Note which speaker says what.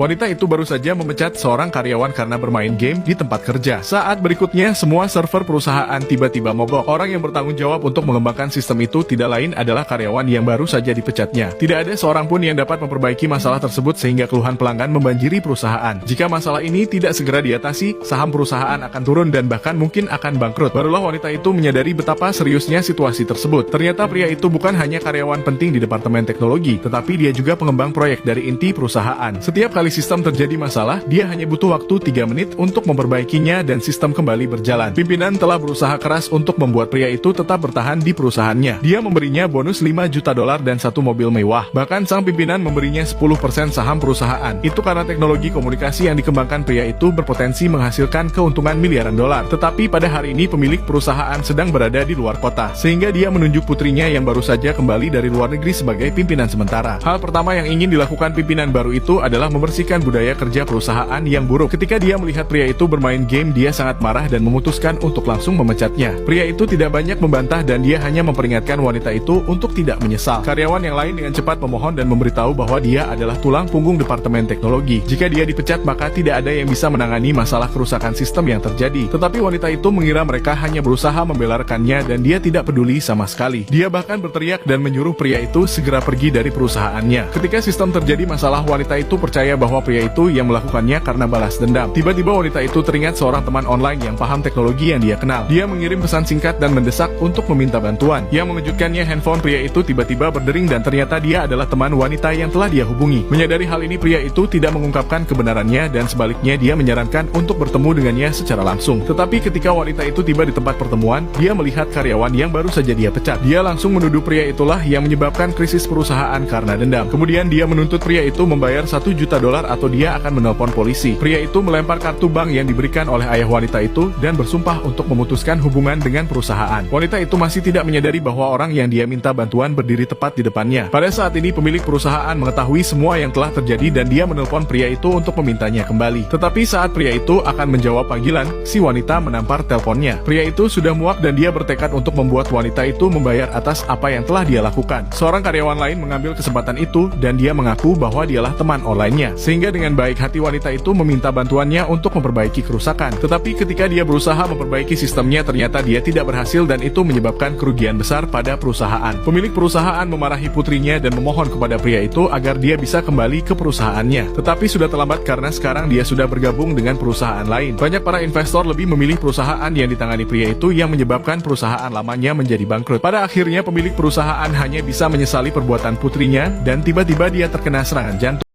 Speaker 1: Wanita itu baru saja memecat seorang karyawan karena bermain game di tempat kerja. Saat berikutnya, semua server perusahaan tiba-tiba mogok. Orang yang bertanggung jawab untuk mengembangkan sistem itu tidak lain adalah karyawan yang baru saja dipecatnya. Tidak ada seorang pun yang dapat memperbaiki masalah tersebut sehingga keluhan pelanggan membanjiri perusahaan. Jika masalah ini tidak segera diatasi, saham perusahaan akan turun dan bahkan mungkin akan bangkrut. Barulah wanita itu menyadari betapa seriusnya situasi tersebut. Ternyata pria itu bukan hanya karyawan penting di departemen teknologi, tetapi dia juga pengembang proyek dari inti perusahaan. Setiap kali sistem terjadi masalah, dia hanya butuh waktu 3 menit untuk memperbaikinya dan sistem kembali berjalan. Pimpinan telah berusaha keras untuk membuat pria itu tetap bertahan di perusahaannya. Dia memberinya bonus $5 juta dan 1 mobil mewah. Bahkan sang pimpinan memberinya 10% saham perusahaan. Itu karena teknologi komunikasi yang dikembangkan pria itu berpotensi menghasilkan keuntungan miliaran dolar. Tetapi pada hari ini pemilik perusahaan sedang berada di luar kota, sehingga dia menunjuk putrinya yang baru saja kembali dari luar negeri sebagai pimpinan sementara. Hal pertama yang ingin dilakukan pimpinan baru itu adalah membersihkan budaya kerja perusahaan yang buruk. Ketika dia melihat pria itu bermain game, dia sangat marah dan memutuskan untuk langsung memecatnya. Pria itu tidak banyak membantah dan dia hanya memperingatkan wanita itu untuk tidak menyesal. Karyawan yang lain dengan cepat memohon dan memberitahu bahwa dia adalah tulang punggung departemen teknologi. Jika dia dipecat, maka tidak ada yang bisa menangani masalah kerusakan sistem yang terjadi. Tetapi wanita itu mengira mereka hanya berusaha membela rekannya dan dia tidak peduli sama sekali. Dia bahkan berteriak dan menyuruh pria itu segera pergi dari perusahaannya. Ketika sistem terjadi masalah, wanita itu percaya bahwa pria itu yang melakukannya karena balas dendam. Tiba-tiba wanita itu teringat seorang teman online yang paham teknologi yang dia kenal. Dia mengirim pesan singkat dan mendesak untuk meminta bantuan. Yang mengejutkannya, handphone pria itu tiba-tiba berdering dan ternyata dia adalah teman wanita yang telah dia hubungi. Menyadari hal ini, pria itu tidak mengungkapkan kebenarannya dan sebaliknya dia menyarankan untuk bertemu dengannya secara langsung. Tetapi ketika wanita itu tiba di tempat pertemuan, dia melihat karyawan yang baru saja dia pecat. Dia langsung menuduh pria itulah yang menyebabkan krisis perusahaan karena dendam. Kemudian dia menuntut pria itu membayar $1 juta atau dia akan menelpon polisi. Pria itu melempar kartu bank yang diberikan oleh ayah wanita itu dan bersumpah untuk memutuskan hubungan dengan perusahaan. Wanita itu masih tidak menyadari bahwa orang yang dia minta bantuan berdiri tepat di depannya. Pada saat ini pemilik perusahaan mengetahui semua yang telah terjadi dan dia menelpon pria itu untuk memintanya kembali. Tetapi saat pria itu akan menjawab panggilan, si wanita menampar teleponnya. Pria itu sudah muak dan dia bertekad untuk membuat wanita itu membayar atas apa yang telah dia lakukan. Seorang karyawan lain mengambil kesempatan itu dan dia mengaku bahwa dialah teman online-nya. Sehingga dengan baik hati wanita itu meminta bantuannya untuk memperbaiki kerusakan. Tetapi ketika dia berusaha memperbaiki sistemnya, ternyata dia tidak berhasil dan itu menyebabkan kerugian besar pada perusahaan. Pemilik perusahaan memarahi putrinya dan memohon kepada pria itu agar dia bisa kembali ke perusahaannya. Tetapi sudah terlambat karena sekarang dia sudah bergabung dengan perusahaan lain. Banyak para investor lebih memilih perusahaan yang ditangani pria itu yang menyebabkan perusahaan lamanya menjadi bangkrut. Pada akhirnya pemilik perusahaan hanya bisa menyesali perbuatan putrinya dan tiba-tiba dia terkena serangan jantung.